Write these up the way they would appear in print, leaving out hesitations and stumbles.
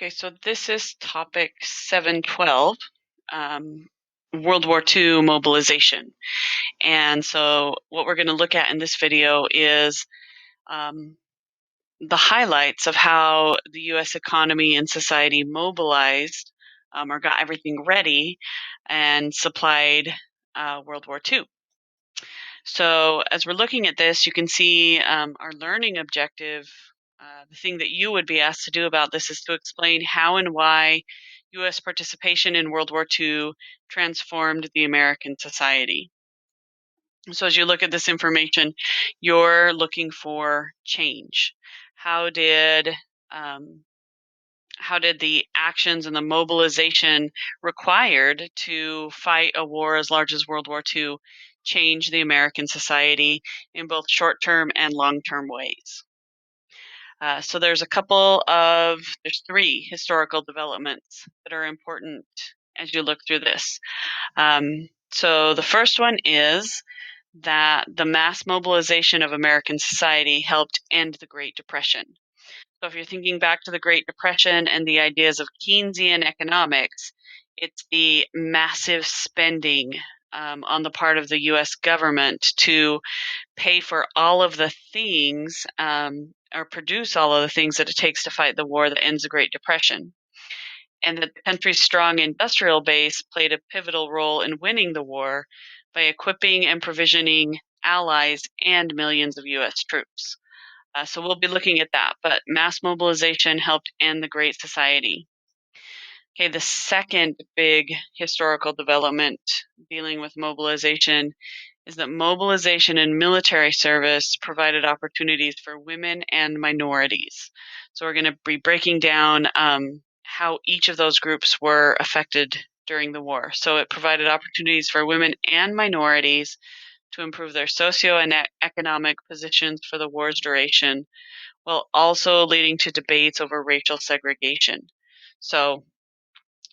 Okay, so this is topic 712, um, World War II mobilization. And so what we're going to look at in this video is um, the highlights of how the US economy and society mobilized or got everything ready and supplied World War II. So as we're looking at this, you can see our learning objective. The thing that you would be asked to do about this is to explain how and why U.S. participation in World War II transformed the American society. So as you look at this information, you're looking for change. How did um, how did the actions and the mobilization required to fight a war as large as World War II change the American society in both short-term and long-term ways? So there's three historical developments that are important as you look through this. So the first one is that the mass mobilization of American society helped end the Great Depression. So if you're thinking back to the Great Depression and the ideas of Keynesian economics, it's the massive spending on the part of the US government to pay for all of the things or produce all of the things that it takes to fight the war that ends the Great Depression. And that the country's strong industrial base played a pivotal role in winning the war by equipping and provisioning allies and millions of US troops. So we'll be looking at that, but mass mobilization helped end the Great Society. Okay, the second big historical development dealing with mobilization is that mobilization and military service provided opportunities for women and minorities. So we're going to be breaking down how each of those groups were affected during the war. So it provided opportunities for women and minorities to improve their socio and economic positions for the war's duration, while also leading to debates over racial segregation. So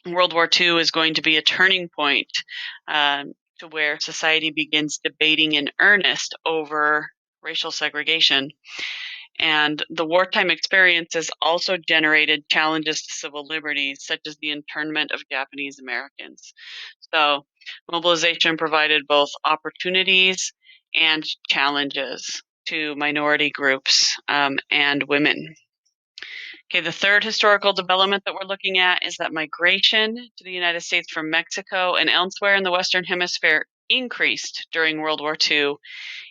World War II is going to be a turning point to where society begins debating in earnest over racial segregation. And the wartime experience has also generated challenges to civil liberties, such as the internment of Japanese Americans. So mobilization provided both opportunities and challenges to minority groups and women. Okay, the third historical development that we're looking at is that migration to the United States from Mexico and elsewhere in the Western Hemisphere increased during World War II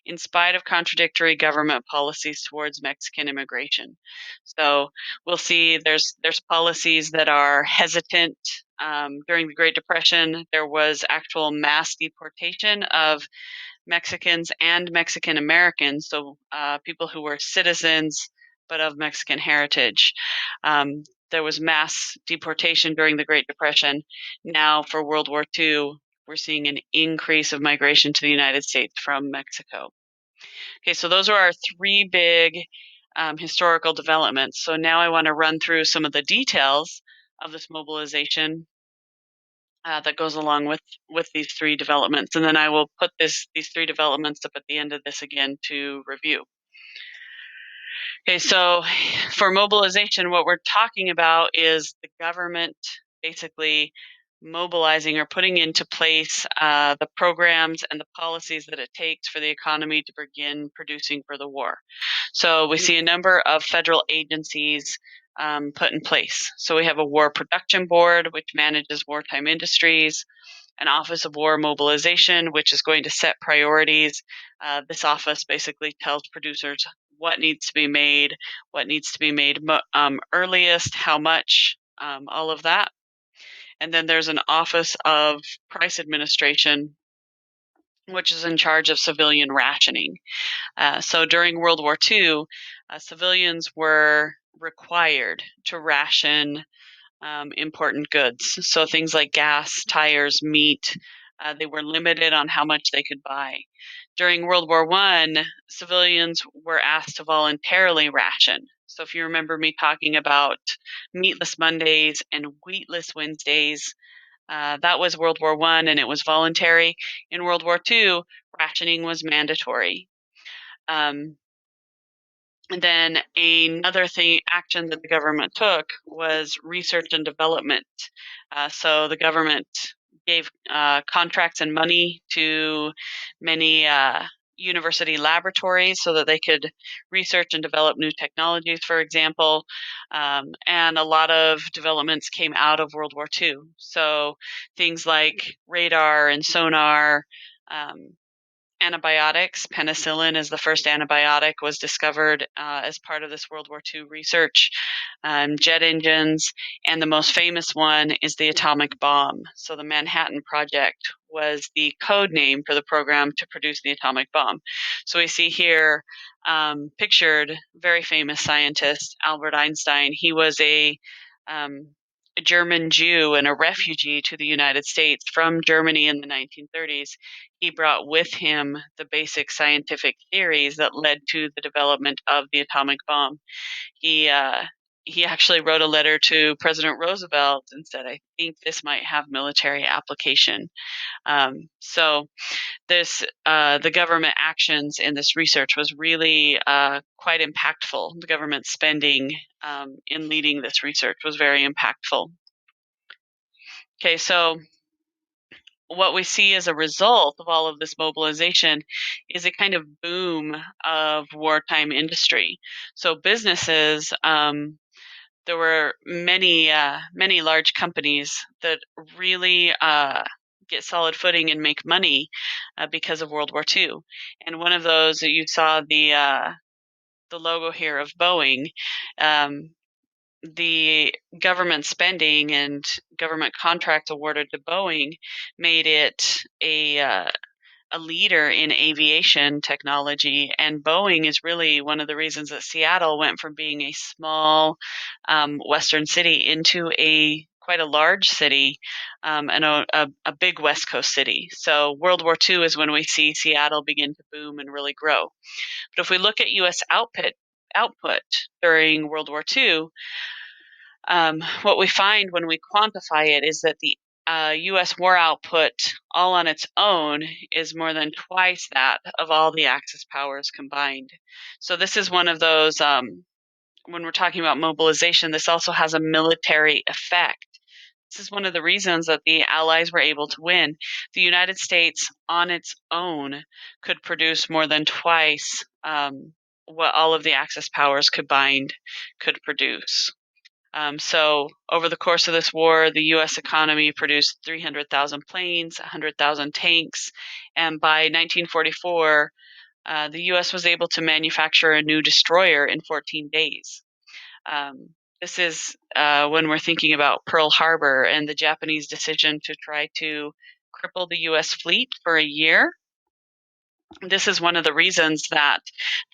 in spite of contradictory government policies towards Mexican immigration. So we'll see there's policies that are hesitant. During the Great Depression, there was actual mass deportation of Mexicans and Mexican Americans, so people who were citizens but of Mexican heritage. There was mass deportation during the Great Depression. Now, for World War II, we're seeing an increase of migration to the United States from Mexico. Okay, so those are our three big historical developments. So now I want to run through some of the details of this mobilization that goes along with these three developments, and then I will put these three developments up at the end of this again to review. Okay, so for mobilization, what we're talking about is the government basically mobilizing or putting into place the programs and the policies that it takes for the economy to begin producing for the war. So we see a number of federal agencies put in place. So we have a War Production Board, which manages wartime industries, an Office of War Mobilization, which is going to set priorities. This office basically tells producers what needs to be made earliest, how much, all of that. And then there's an Office of Price Administration, which is in charge of civilian rationing. So during World War II, civilians were required to ration important goods. So things like gas, tires, meat, they were limited on how much they could buy. During World War I, civilians were asked to voluntarily ration. So if you remember me talking about meatless Mondays and wheatless Wednesdays, that was World War I, and it was voluntary. In World War II, rationing was mandatory. Um, And then another action that the government took was research and development. So the government gave contracts and money to many university laboratories so that they could research and develop new technologies, for example. And a lot of developments came out of World War II. So things like radar and sonar. Antibiotics. Penicillin is the first antibiotic, was discovered as part of this World War II research. Jet engines, and the most famous one is the atomic bomb. So the Manhattan Project was the code name for the program to produce the atomic bomb. So we see here pictured very famous scientist Albert Einstein. He was a German Jew and a refugee to the United States from Germany in the 1930s. He brought with him the basic scientific theories that led to the development of the atomic bomb. He uh, he actually wrote a letter to President Roosevelt and said, "I think this might have military application." So the government actions in this research was really quite impactful. The government spending in leading this research was very impactful. Okay, so what we see as a result of all of this mobilization is a kind of boom of wartime industry. So businesses, there were many large companies that really get solid footing and make money because of World War II. And one of those that you saw the logo here of Boeing. Um, the government spending and government contracts awarded to Boeing made it a leader in aviation technology. And Boeing is really one of the reasons that Seattle went from being a small western city into a quite a large city and a big West Coast city. So World War II is when we see Seattle begin to boom and really grow. But if we look at U.S. output during World War II, what we find when we quantify it is that the U.S. war output, all on its own, is more than twice that of all the Axis powers combined. So this is one of those. When we're talking about mobilization, this also has a military effect. This is one of the reasons that the Allies were able to win. The United States, on its own, could produce more than twice what all of the Axis powers combined could produce. So over the course of this war, the U.S. economy produced 300,000 planes, 100,000 tanks, and by 1944, the U.S. was able to manufacture a new destroyer in 14 days. This is when we're thinking about Pearl Harbor and the Japanese decision to try to cripple the U.S. fleet for a year. This is one of the reasons that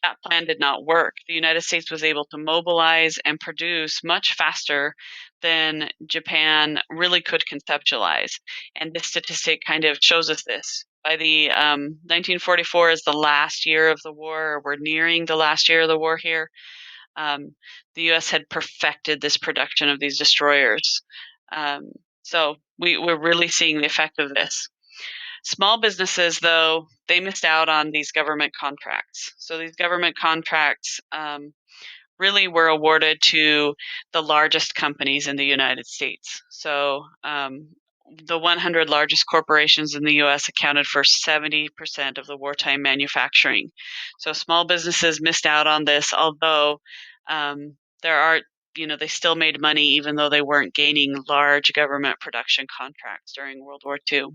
that plan did not work. The United States was able to mobilize and produce much faster than Japan really could conceptualize. And this statistic kind of shows us this. By the 1944 is the last year of the war, or we're nearing the last year of the war here. The U.S. had perfected this production of these destroyers. So we're really seeing the effect of this. Small businesses, though, they missed out on these government contracts. So these government contracts really were awarded to the largest companies in the United States. So the 100 largest corporations in the U.S. accounted for 70% of the wartime manufacturing. So small businesses missed out on this, although there are, they still made money even though they weren't gaining large government production contracts during World War II.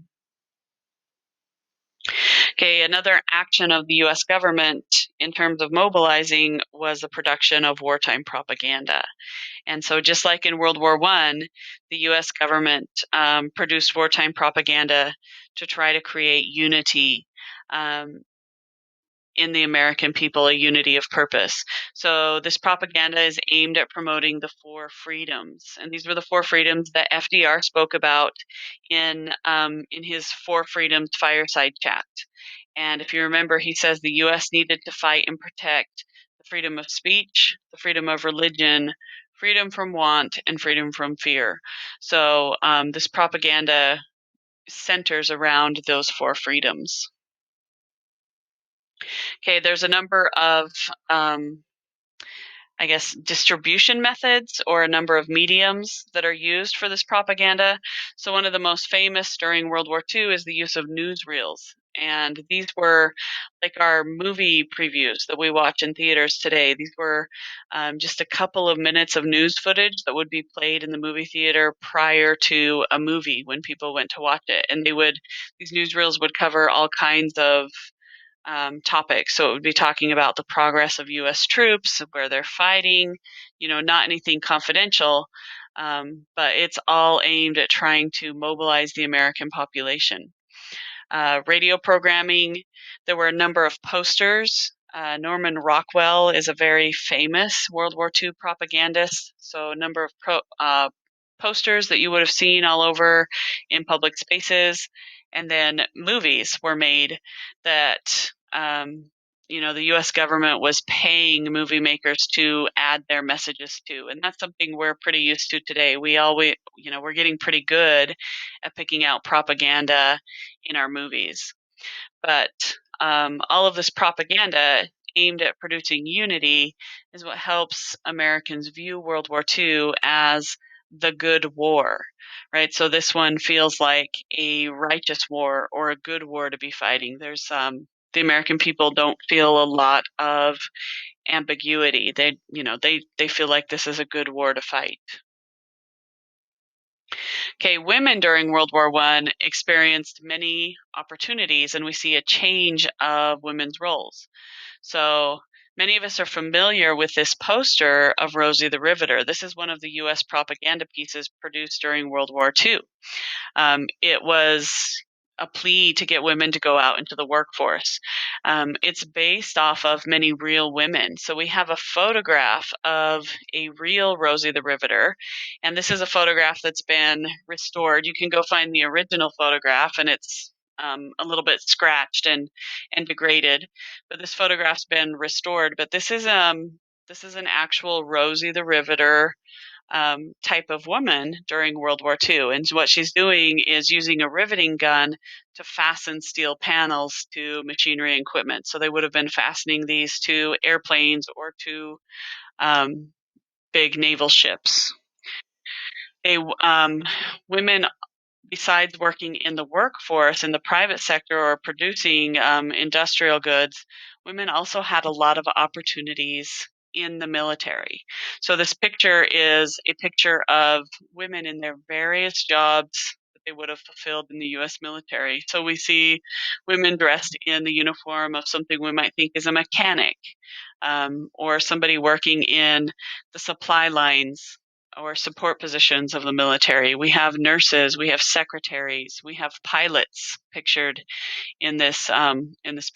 Okay, another action of the US government in terms of mobilizing was the production of wartime propaganda. And so, just like in World War I, the US government produced wartime propaganda to try to create unity um, in the American people, a unity of purpose. So this propaganda is aimed at promoting the four freedoms, and these were the four freedoms that FDR spoke about in his Four Freedoms fireside chat. And if you remember, he says the U.S. needed to fight and protect the freedom of speech, the freedom of religion, freedom from want, and freedom from fear. So this propaganda centers around those four freedoms. Okay, there's a number of I guess, distribution methods or a number of mediums that are used for this propaganda. So, one of the most famous during World War II is the use of newsreels. And these were like our movie previews that we watch in theaters today. These were just a couple of minutes of news footage that would be played in the movie theater prior to a movie when people went to watch it. And these newsreels would cover all kinds of topics. So it would be talking about the progress of U.S. troops, where they're fighting, not anything confidential, but it's all aimed at trying to mobilize the American population. Radio programming, there were a number of posters. Norman Rockwell is a very famous World War II propagandist, so a number of posters that you would have seen all over in public spaces. And then movies were made that the U.S. government was paying movie makers to add their messages to, and that's something we're pretty used to today. We're getting pretty good at picking out propaganda in our movies. But all of this propaganda aimed at producing unity is what helps Americans view World War II as the good war, right? So this one feels like a righteous war or a good war to be fighting. There's the American people don't feel a lot of ambiguity. They feel like this is a good war to fight. Okay, women during World War I experienced many opportunities, and we see a change of women's roles. So many of us are familiar with this poster of Rosie the Riveter. This is one of the US propaganda pieces produced during World War II. It was a plea to get women to go out into the workforce. It's based off of many real women. So we have a photograph of a real Rosie the Riveter, and this is a photograph that's been restored. You can go find the original photograph, and it's a little bit scratched and degraded, but this photograph's been restored. But this is an actual Rosie the Riveter type of woman during World War II. And what she's doing is using a riveting gun to fasten steel panels to machinery and equipment. So they would have been fastening these to airplanes or to big naval ships. Women, besides working in the workforce in the private sector or producing industrial goods, women also had a lot of opportunities in the military. So this picture is a picture of women in their various jobs that they would have fulfilled in the US military. So we see women dressed in the uniform of something we might think is a mechanic, or somebody working in the supply lines or support positions of the military. We have nurses, we have secretaries, we have pilots pictured in this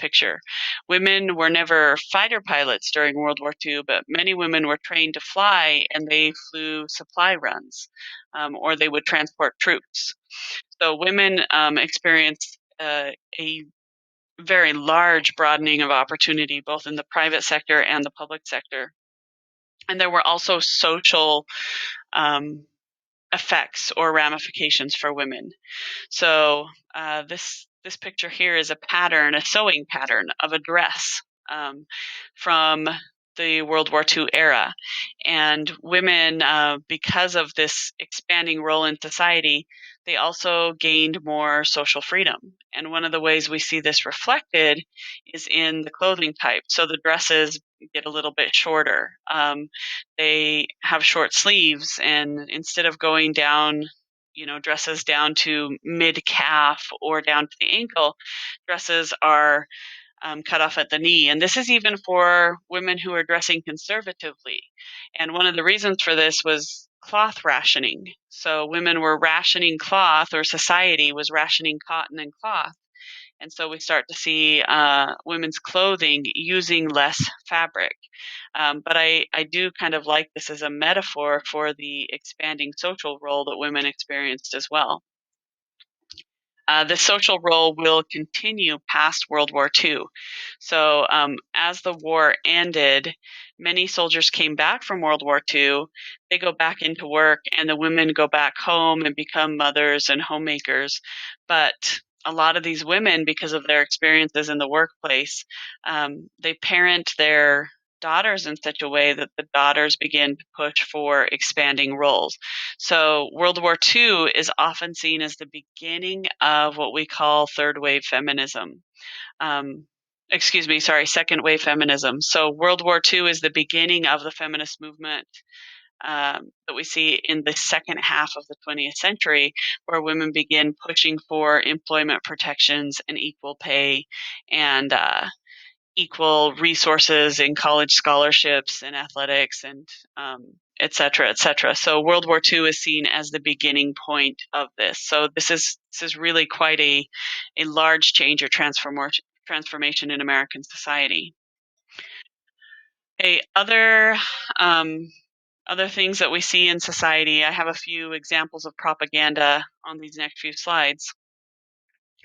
picture. Women were never fighter pilots during World War II, but many women were trained to fly, and they flew supply runs, or they would transport troops. So women experienced a very large broadening of opportunity, both in the private sector and the public sector. And there were also social effects or ramifications for women. So this picture here is a pattern, a sewing pattern of a dress from the World War II era, and women, because of this expanding role in society, they also gained more social freedom. And one of the ways we see this reflected is in the clothing type. So the dresses get a little bit shorter. They have short sleeves, and instead of going down, dresses down to mid calf or down to the ankle, dresses are cut off at the knee. And this is even for women who are dressing conservatively. And one of the reasons for this was cloth rationing. So women were rationing cloth, or society was rationing cotton and cloth. And so we start to see women's clothing using less fabric. But I do kind of like this as a metaphor for the expanding social role that women experienced as well. The social role will continue past World War II. So, as the war ended, many soldiers came back from World War II. They go back into work, and the women go back home and become mothers and homemakers. But a lot of these women, because of their experiences in the workplace, they parent daughters in such a way that the daughters begin to push for expanding roles. So World War II is often seen as the beginning of what we call third wave feminism. Um, excuse me, sorry, second wave feminism. So World War II is the beginning of the feminist movement that we see in the second half of the 20th century, where women begin pushing for employment protections and equal pay and equal resources in college scholarships and athletics and et cetera, et cetera. So World War II is seen as the beginning point of this. So this is really quite a large change or transformation in American society. Um, other things that we see in society, I have a few examples of propaganda on these next few slides,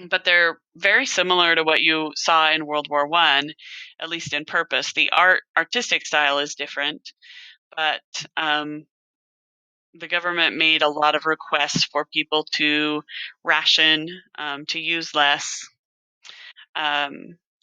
but they're very similar to what you saw in World War One, at least in purpose. The artistic style is different, but the government made a lot of requests for people to ration, to use less.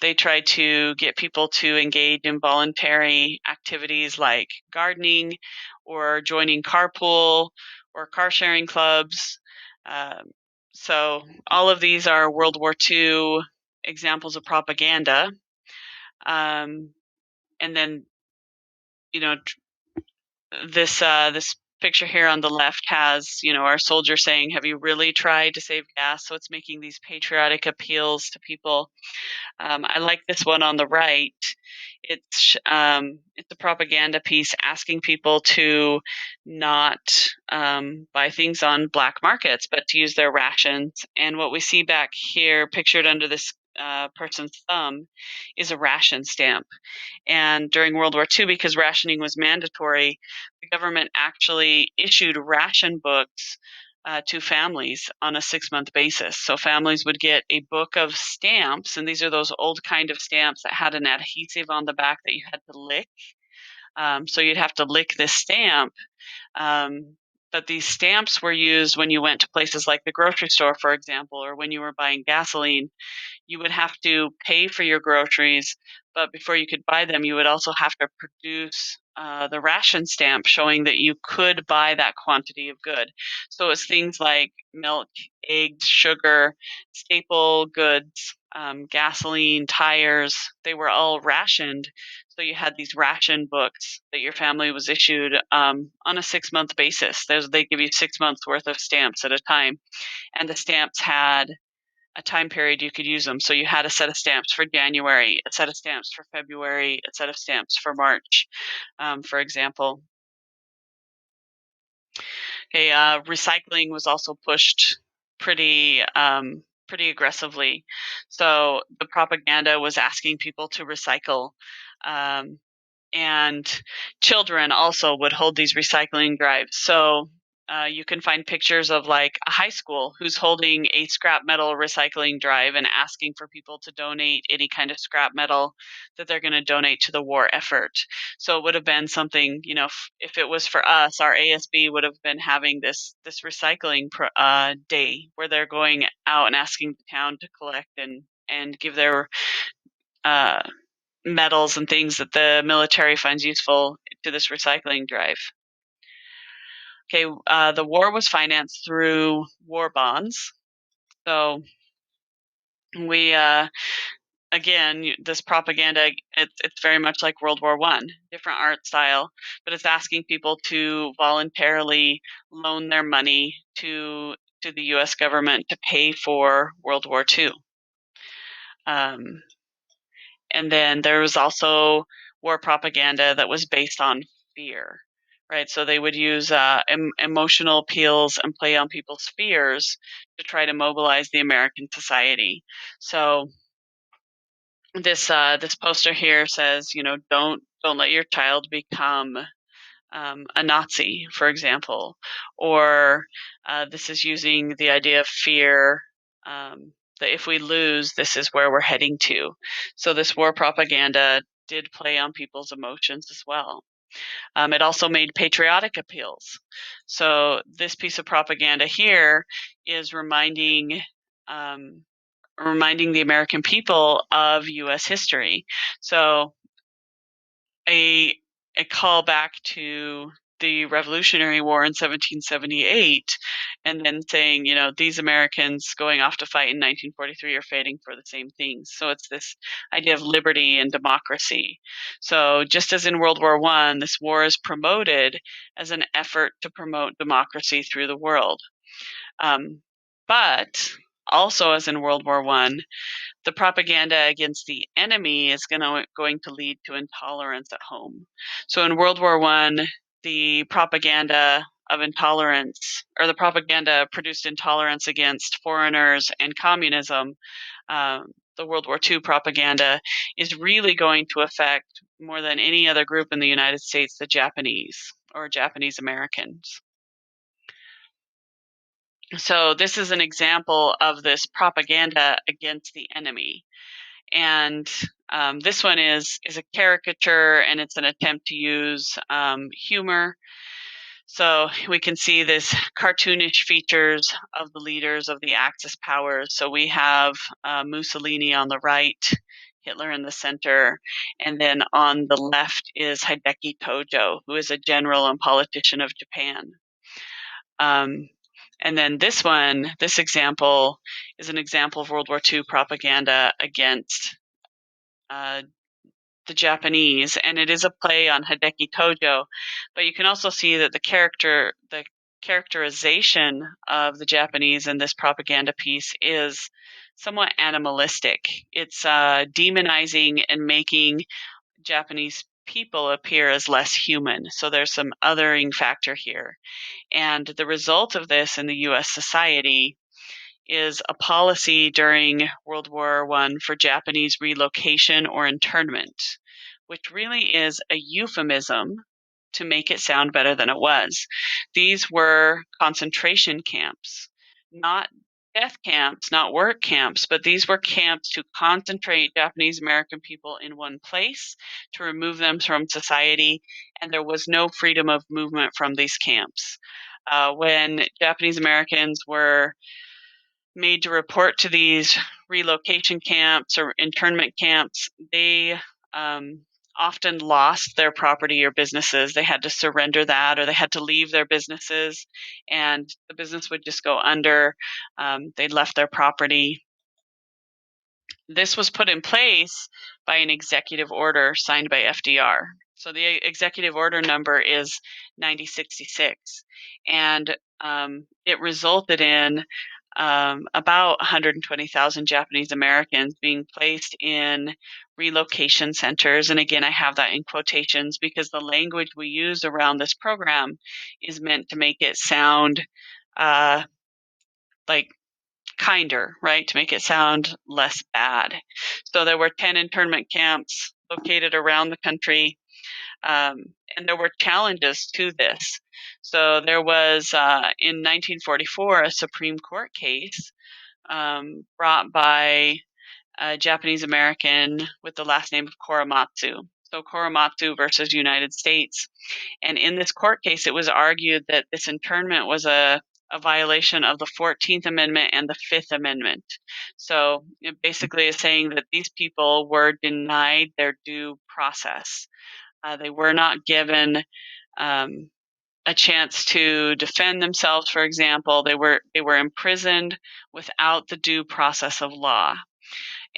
They tried to get people to engage in voluntary activities like gardening or joining carpool or car sharing clubs. Um, so, all of these are World War II examples of propaganda. Um, and then, you know, this picture here on the left has, our soldier saying, "Have you really tried to save gas?" So it's making these patriotic appeals to people. I like this one on the right. It's a propaganda piece asking people to not buy things on black markets, but to use their rations. And what we see back here, pictured under this person's thumb, is a ration stamp. And during World War II, because rationing was mandatory, the government actually issued ration books to families on a 6-month basis. So families would get a book of stamps, and these are those old kind of stamps that had an adhesive on the back that you had to lick. So you'd have to lick this stamp. Um, but these stamps were used when you went to places like the grocery store, for example, or when you were buying gasoline. You would have to pay for your groceries, but before you could buy them, you would also have to produce the ration stamp showing that you could buy that quantity of good. So it's things like milk, eggs, sugar, staple goods, gasoline, tires. They were all rationed. So you had these ration books that your family was issued on a 6-month basis. They give you 6 months worth of stamps at a time. And the stamps had a time period you could use them. So you had a set of stamps for January, a set of stamps for February, a set of stamps for March, for example. Okay, recycling was also pushed pretty aggressively. So the propaganda was asking people to recycle. Um, and children also would hold these recycling drives. So you can find pictures of like a high school who's holding a scrap metal recycling drive and asking for people to donate any kind of scrap metal that they're going to donate to the war effort. So it would have been something, if it was for us, our ASB would have been having this recycling day where they're going out and asking the town to collect and give their uh, metals and things that the military finds useful to this recycling drive. Okay, the war was financed through war bonds. So we, again, this propaganda, it's very much like World War One, different art style, but it's asking people to voluntarily loan their money to the U.S. government to pay for World War II. And then there was also war propaganda that was based on fear, right? So they would use emotional appeals and play on people's fears to try to mobilize the American society. So this poster here says, don't let your child become a Nazi, for example, or this is using the idea of fear, that if we lose, this is where we're heading to. So this war propaganda did play on people's emotions as well. It also made patriotic appeals. So this piece of propaganda here is reminding the American people of U.S. history. So a callback to the Revolutionary War in 1778, and then saying, these Americans going off to fight in 1943 are fighting for the same things. So it's this idea of liberty and democracy. So just as in World War I, this war is promoted as an effort to promote democracy through the world. But also, as in World War I, the propaganda against the enemy is going to lead to intolerance at home. So in World War I, the propaganda of intolerance, or the propaganda produced intolerance against foreigners and communism. The World War II propaganda is really going to affect, more than any other group in the United States, the Japanese or Japanese Americans. So this is an example of this propaganda against the enemy. And this one is a caricature, and it's an attempt to use humor. So we can see this cartoonish features of the leaders of the Axis powers. So we have Mussolini on the right, Hitler in the center, and then on the left is Hideki Tojo, who is a general and politician of Japan. And then this example is an example of World War II propaganda against the Japanese, and it is a play on Hideki Tojo. But you can also see that the characterization of the Japanese in this propaganda piece is somewhat animalistic. It's demonizing and making Japanese people appear as less human. So there's some othering factor here. And the result of this in the US society is a policy during World War I for Japanese relocation or internment, which really is a euphemism to make it sound better than it was. These were concentration camps, not death camps, not work camps, but these were camps to concentrate Japanese American people in one place, to remove them from society, and there was no freedom of movement from these camps. When Japanese Americans were made to report to these relocation camps or internment camps, they often lost their property or businesses. They had to surrender that, or they had to leave their businesses, and the business would just go under. They left their property. This was put in place by an executive order signed by FDR. So the executive order number is 9066, and it resulted in about 120,000 Japanese Americans being placed in relocation centers. And again, I have that in quotations because the language we use around this program is meant to make it sound like kinder, right? To make it sound less bad. So there were 10 internment camps located around the country, and there were challenges to this. So there was, in 1944, a Supreme Court case brought by a Japanese American with the last name of Korematsu. So Korematsu versus United States. And in this court case, it was argued that this internment was a violation of the 14th Amendment and the Fifth Amendment. So it basically is saying that these people were denied their due process. They were not given a chance to defend themselves, for example. They were imprisoned without the due process of law.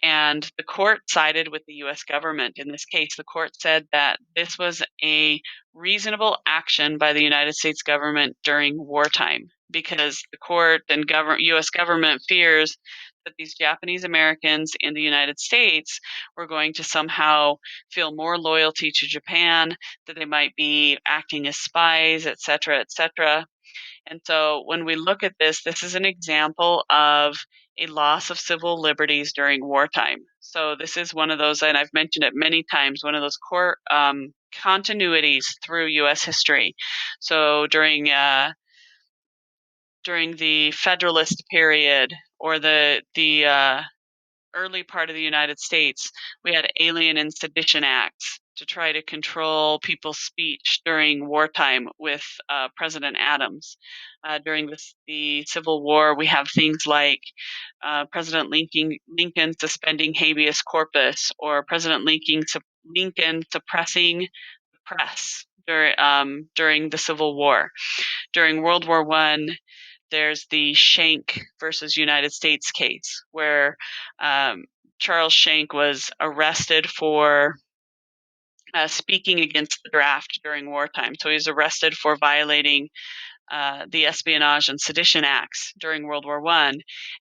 And the court sided with the US government in this case. The court said that this was a reasonable action by the United States government during wartime, because the court and US government fears that these Japanese Americans in the United States were going to somehow feel more loyalty to Japan, that they might be acting as spies, etc., etc. And so when we look at this, this is an example of a loss of civil liberties during wartime. So this is one of those, and I've mentioned it many times, one of those core continuities through U.S. history. So during the Federalist period, or the early part of the United States, we had Alien and Sedition Acts. to try to control people's speech during wartime with President Adams. During the Civil War, we have things like President Lincoln suspending habeas corpus, or President Lincoln suppressing the press during the Civil War. During World War I, there's the Schenck versus United States case, where Charles Schenck was arrested for speaking against the draft during wartime. So he was arrested for violating the Espionage and Sedition Acts during World War I.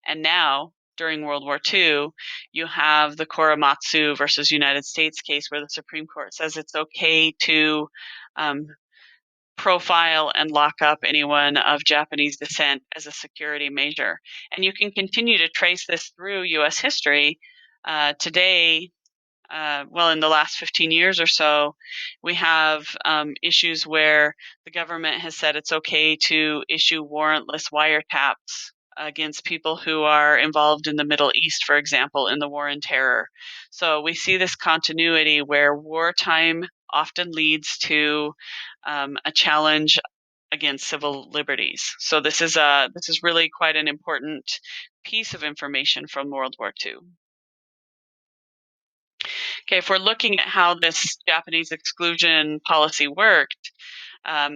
And now, during World War II, you have the Korematsu versus United States case, where the Supreme Court says it's okay to profile and lock up anyone of Japanese descent as a security measure. And you can continue to trace this through US history. Today, in the last 15 years or so, we have issues where the government has said it's okay to issue warrantless wiretaps against people who are involved in the Middle East, for example, in the war on terror. So we see this continuity where wartime often leads to a challenge against civil liberties. So this is really quite an important piece of information from World War II. Okay, if we're looking at how this Japanese exclusion policy worked,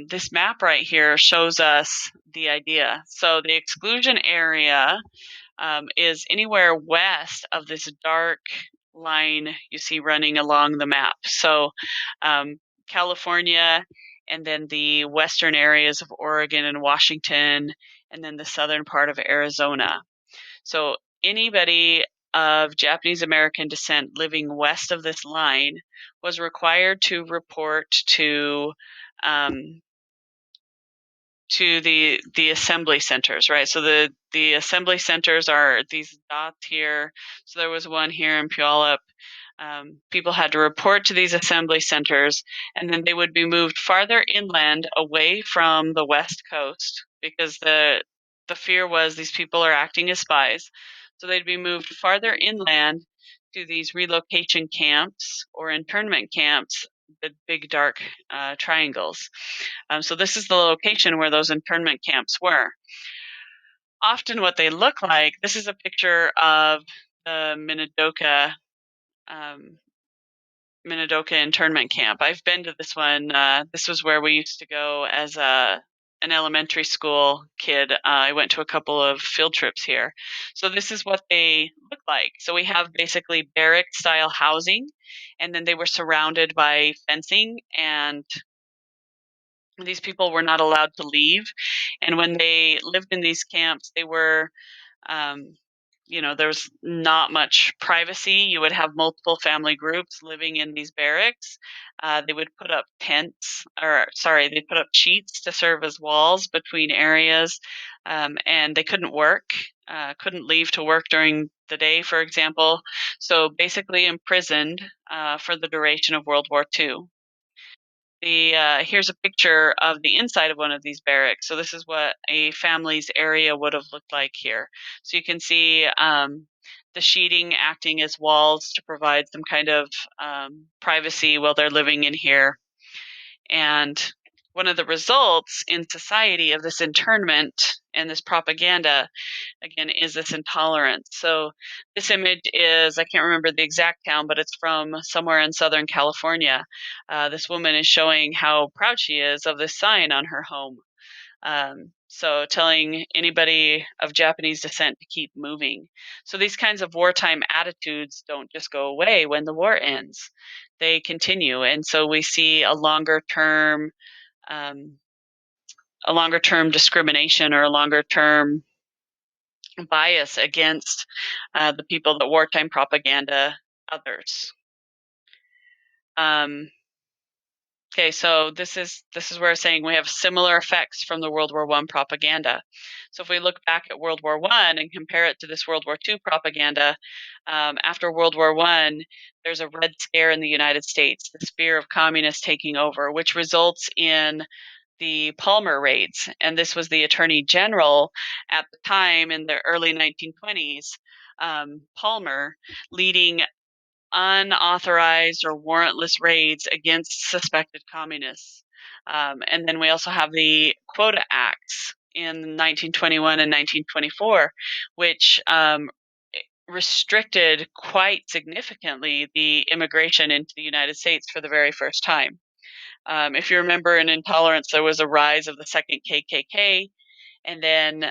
this map right here shows us the idea. So the exclusion area is anywhere west of this dark line you see running along the map. So California, and then the western areas of Oregon and Washington, and then the southern part of Arizona. So anybody of Japanese American descent living west of this line was required to report um, to the assembly centers, right? So the assembly centers are these dots here. So there was one here in Puyallup. People had to report to these assembly centers, and then they would be moved farther inland away from the west coast, because the fear was these people are acting as spies. So they'd be moved farther inland to these relocation camps or internment camps, the big dark triangles. So this is the location where those internment camps were. Often what they look like, this is a picture of the um, Minidoka internment camp. I've been to this one. This was where we used to go as an elementary school kid. I went to a couple of field trips here. So this is what they look like. So we have basically barrack style housing, and then they were surrounded by fencing, and these people were not allowed to leave. And when they lived in these camps, they were um, there's not much privacy. You would have multiple family groups living in these barracks. They would put up they'd put up sheets to serve as walls between areas, and they couldn't work, couldn't leave to work during the day, for example. So basically imprisoned for the duration of World War II. Here's a picture of the inside of one of these barracks. So this is what a family's area would have looked like here. So you can see the sheeting acting as walls to provide some kind of privacy while they're living in here. And one of the results in society of this internment and this propaganda, again, is this intolerance. So this image is, I can't remember the exact town, but it's from somewhere in Southern California. This woman is showing how proud she is of this sign on her home. So telling anybody of Japanese descent to keep moving. So these kinds of wartime attitudes don't just go away when the war ends. They continue. And so we see um, a longer term discrimination, or a longer term bias against the people that wartime propaganda others. Okay, so this is where I'm saying we have similar effects from the World War I propaganda. So if we look back at World War I and compare it to this World War II propaganda, after World War I, there's a Red Scare in the United States, this fear of communists taking over, which results in the Palmer raids. And this was the Attorney General at the time in the early 1920s, Palmer, leading unauthorized or warrantless raids against suspected communists. And then we also have the Quota Acts in 1921 and 1924, which restricted quite significantly the immigration into the United States for the very first time. If you remember in Intolerance, there was a rise of the second KKK, and then,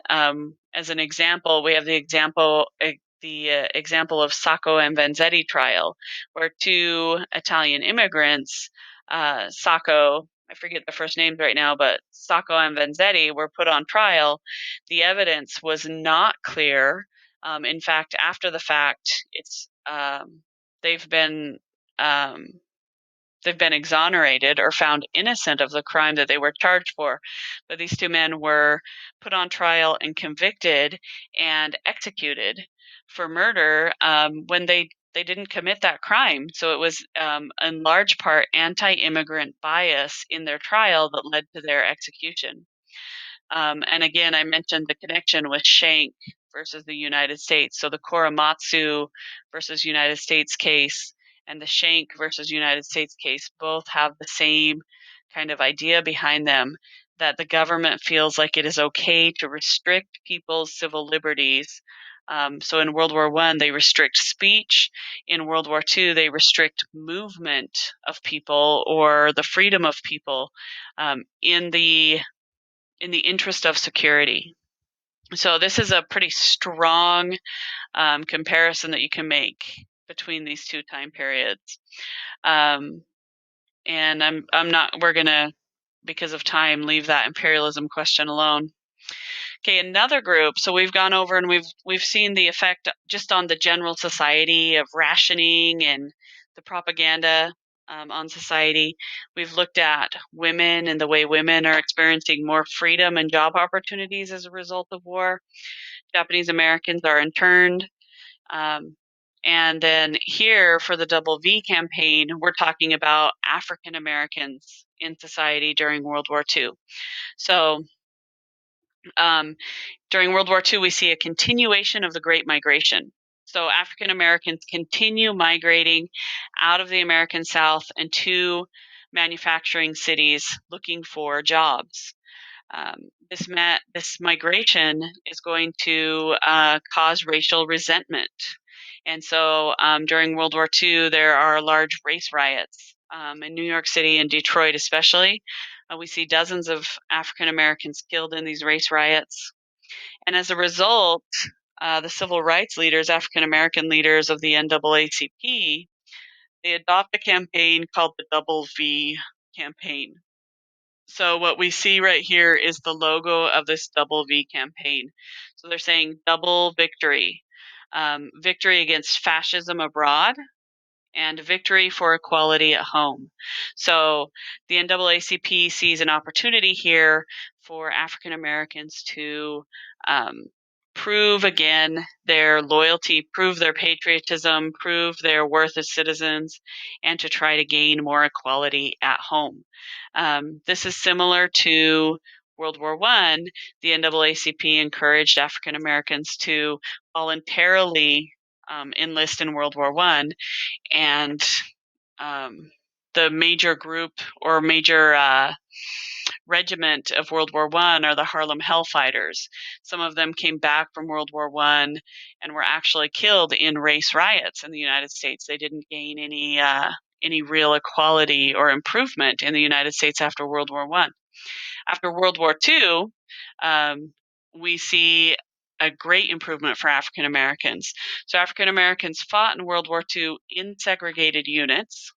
as an example, we have the example of Sacco and Vanzetti trial, where two Italian immigrants, Sacco, I forget the first names right now, but Sacco and Vanzetti were put on trial. The evidence was not clear. In fact, after the fact, it's they've been um, they've been exonerated or found innocent of the crime that they were charged for. But these two men were put on trial and convicted and executed for murder when they didn't commit that crime. So it was in large part anti-immigrant bias in their trial that led to their execution. And again, I mentioned the connection with Shank versus the United States. So the Korematsu versus United States case and the Shank versus United States case both have the same kind of idea behind them, that the government feels like it is okay to restrict people's civil liberties. So in World War I, they restrict speech. In World War II, they restrict movement of people or the freedom of people in the interest of security. So this is a pretty strong comparison that you can make between these two time periods. And I'm not, we're gonna, because of time, leave that imperialism question alone. Okay, another group. So we've gone over and we've seen the effect just on the general society of rationing and the propaganda on society. We've looked at women and the way women are experiencing more freedom and job opportunities as a result of war. Japanese Americans are interned. And then here for the Double V campaign, we're talking about African Americans in society during World War II. So during World War II, we see a continuation of the Great Migration. So African Americans continue migrating out of the American South and to manufacturing cities looking for jobs. This migration is going to cause racial resentment. And so during World War II, there are large race riots in New York City and Detroit, especially. We see dozens of African Americans killed in these race riots. And as a result, the civil rights leaders, African American leaders of the NAACP, they adopt a campaign called the Double V campaign. So what we see right here is the logo of this Double V campaign. So they're saying double victory, victory against fascism abroad, and victory for equality at home. So the NAACP sees an opportunity here for African Americans to prove again their loyalty, prove their patriotism, prove their worth as citizens, and to try to gain more equality at home. This is similar to World War I. The NAACP encouraged African Americans to voluntarily enlist in World War I, and the major group or major regiment of World War I are the Harlem Hellfighters. Some of them came back from World War I and were actually killed in race riots in the United States. They didn't gain any real equality or improvement in the United States after World War I. After World War II, we see a great improvement for African Americans. So African Americans fought in World War II in segregated units.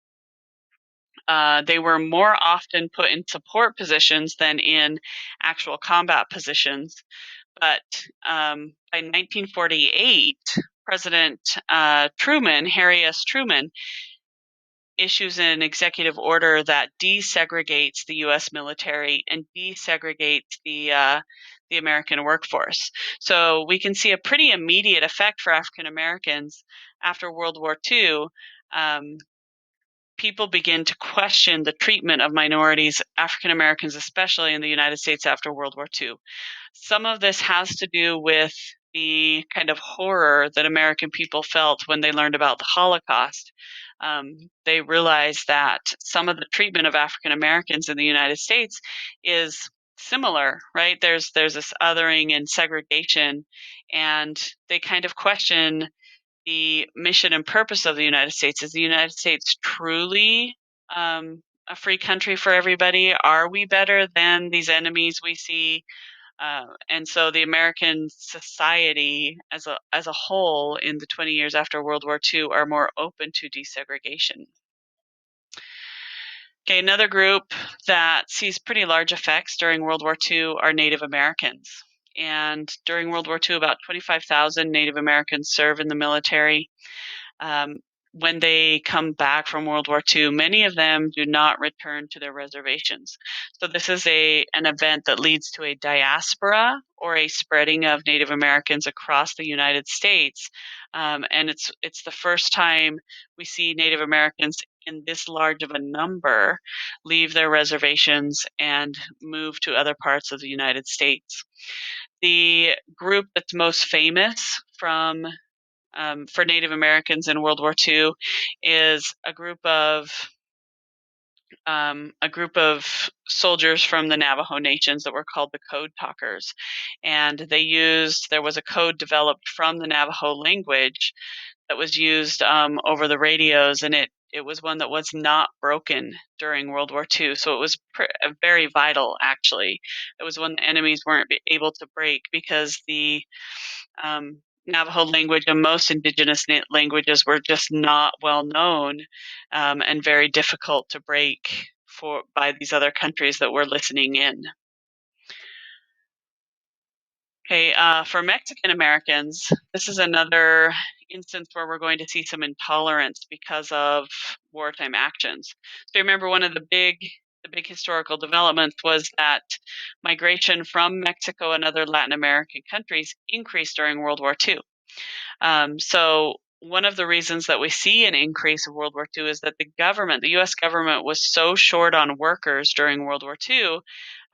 They were more often put in support positions than in actual combat positions. But by 1948, President Truman, Harry S. Truman, issues an executive order that desegregates the U.S. military and desegregates the American workforce. So we can see a pretty immediate effect for African Americans after World War II. People begin to question the treatment of minorities, African Americans especially, in the United States after World War II. Some of this has to do with the kind of horror that American people felt when they learned about the Holocaust. They realized that some of the treatment of African Americans in the United States is similar, right? There's this othering and segregation, and they kind of question the mission and purpose of the United States. Is the United States truly a free country for everybody? Are we better than these enemies we see? And so the American society as a whole in the 20 years after World War II are more open to desegregation. Okay, another group that sees pretty large effects during World War II are Native Americans. And during World War II, about 25,000 Native Americans serve in the military. Um, when they come back from World War II, many of them do not return to their reservations. So this is an event that leads to a diaspora or a spreading of Native Americans across the United States, and it's the first time we see Native Americans in this large of a number leave their reservations and move to other parts of the United States. The group that's most famous for Native Americans in World War II is a group of soldiers from the Navajo nations that were called the Code Talkers, and there was a code developed from the Navajo language that was used over the radios, and it was one that was not broken during World War II. So it was very vital, actually. It was one the enemies weren't able to break because the Navajo language and most indigenous languages were just not well known, and very difficult to break by these other countries that were listening in. Okay, for Mexican Americans, this is another instance where we're going to see some intolerance because of wartime actions. So remember, one of the big historical developments was that migration from Mexico and other Latin American countries increased during World War II. So one of the reasons that we see an increase of World War II is that the U.S. government, was so short on workers during World War II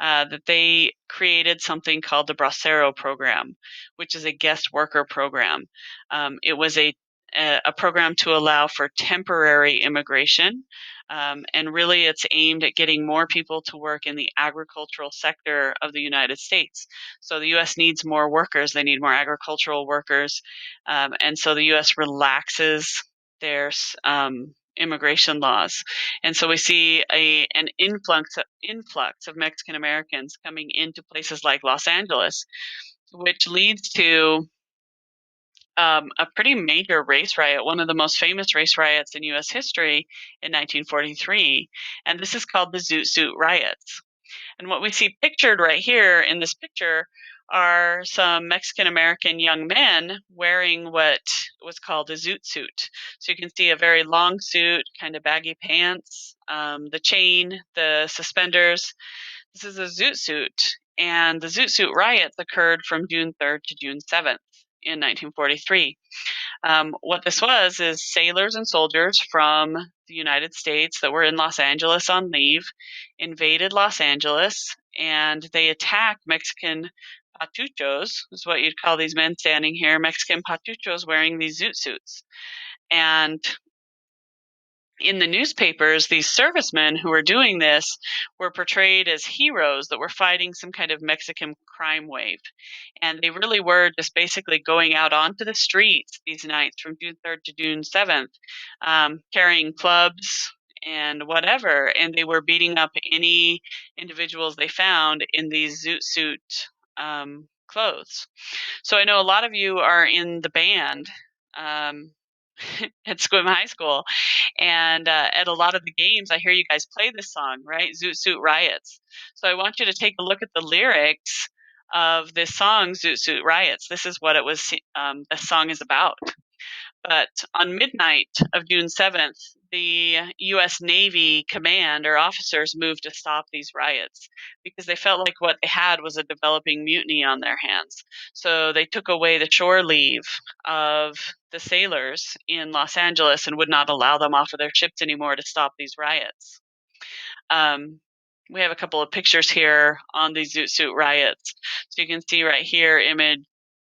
that they created something called the Bracero program, which is a guest worker program. It was a program to allow for temporary immigration. And really, it's aimed at getting more people to work in the agricultural sector of the United States. So the U.S. needs more workers. They need more agricultural workers. And so the U.S. relaxes their immigration laws. And so we see an influx of Mexican Americans coming into places like Los Angeles, which leads to a pretty major race riot, one of the most famous race riots in U.S. history in 1943. And this is called the Zoot Suit Riots. And what we see pictured right here in this picture are some Mexican American young men wearing what was called a zoot suit. So you can see a very long suit, kind of baggy pants, the chain, the suspenders. This is a zoot suit. And the zoot suit riots occurred from June 3rd to June 7th in 1943. What this was is sailors and soldiers from the United States that were in Los Angeles on leave invaded Los Angeles, and they attacked Mexican pachuchos, is what you'd call these men standing here, Mexican pachuchos wearing these zoot suits. And in the newspapers, these servicemen who were doing this were portrayed as heroes that were fighting some kind of Mexican crime wave. And they really were just basically going out onto the streets these nights from June 3rd to June 7th, carrying clubs and whatever. And they were beating up any individuals they found in these zoot suit clothes. So I know a lot of you are in the band. Um, at Squim High School, and at a lot of the games, I hear you guys play this song, right? Zoot Suit Riots. So I want you to take a look at the lyrics of this song, Zoot Suit Riots. This is what the song is about. But on midnight of June 7th, the U.S. Navy command or officers moved to stop these riots because they felt like what they had was a developing mutiny on their hands. So they took away the shore leave of the sailors in Los Angeles and would not allow them off of their ships anymore to stop these riots. We have a couple of pictures here on these Zoot Suit riots. So you can see right here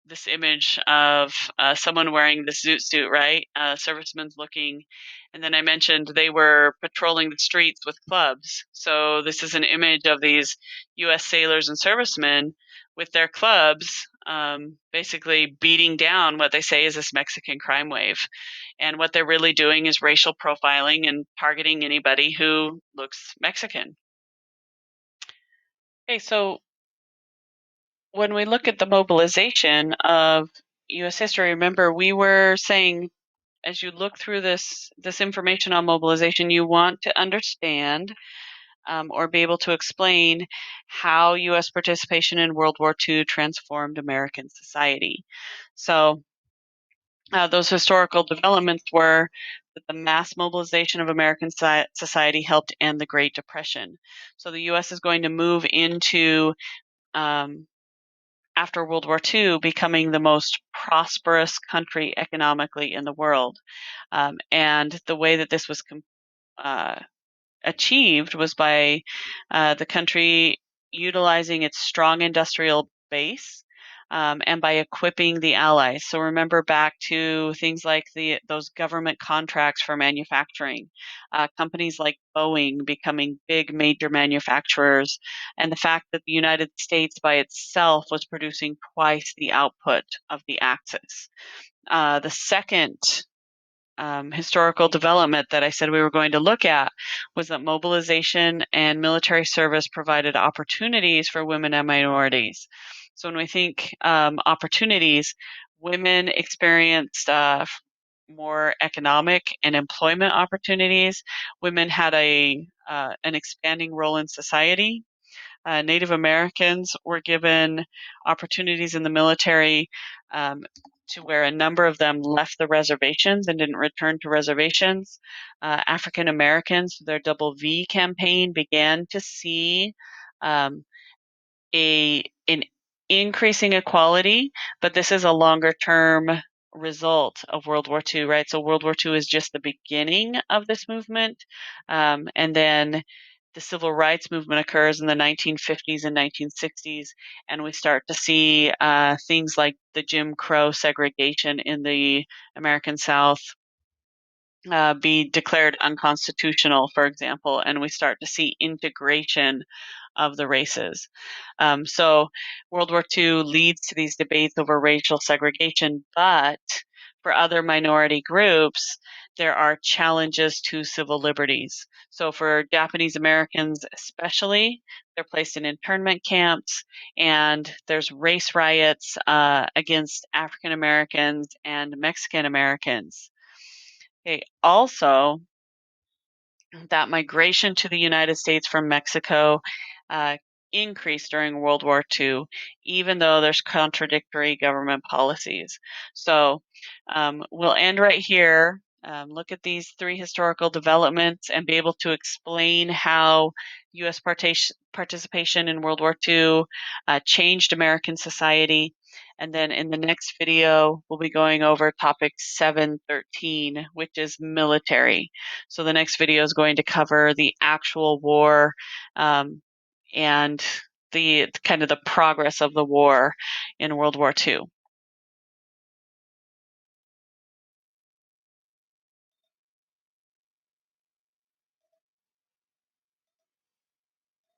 this image of someone wearing this zoot suit, right? Servicemen's looking, and then I mentioned they were patrolling the streets with clubs. So this is an image of these U.S. sailors and servicemen with their clubs, basically beating down what they say is this Mexican crime wave. And what they're really doing is racial profiling and targeting anybody who looks Mexican. Okay, so when we look at the mobilization of U.S. history, remember we were saying as you look through this information on mobilization, you want to understand or be able to explain how U.S. participation in World War II transformed American society. So those historical developments were that the mass mobilization of American society helped end the Great Depression. So the U.S. is going to move into um, after World War II, becoming the most prosperous country economically in the world. And the way that this was uh, achieved was by the country utilizing its strong industrial base and by equipping the allies. So remember back to things like those government contracts for manufacturing, companies like Boeing becoming big major manufacturers, and the fact that the United States by itself was producing twice the output of the Axis. The second historical development that I said we were going to look at was that mobilization and military service provided opportunities for women and minorities. So when we think opportunities, women experienced more economic and employment opportunities. Women had an expanding role in society. Native Americans were given opportunities in the military to where a number of them left the reservations and didn't return to reservations. African Americans, their Double V campaign, began to see um, an increasing equality, but this is a longer term result of World War II, right? So World War II is just the beginning of this movement, and then the civil rights movement occurs in the 1950s and 1960s, and we start to see things like the Jim Crow segregation in the American South be declared unconstitutional, for example, and we start to see integration of the races. So World War II leads to these debates over racial segregation, but for other minority groups, there are challenges to civil liberties. So for Japanese Americans especially, they're placed in internment camps, and there's race riots against African Americans and Mexican Americans. Okay, also, that migration to the United States from Mexico uh, increased during World War II, even though there's contradictory government policies. So we'll end right here. Look at these three historical developments and be able to explain how U.S. participation in World War II changed American society. And then in the next video, we'll be going over topic 713, which is military. So the next video is going to cover the actual war and the kind of the progress of the war in World War II.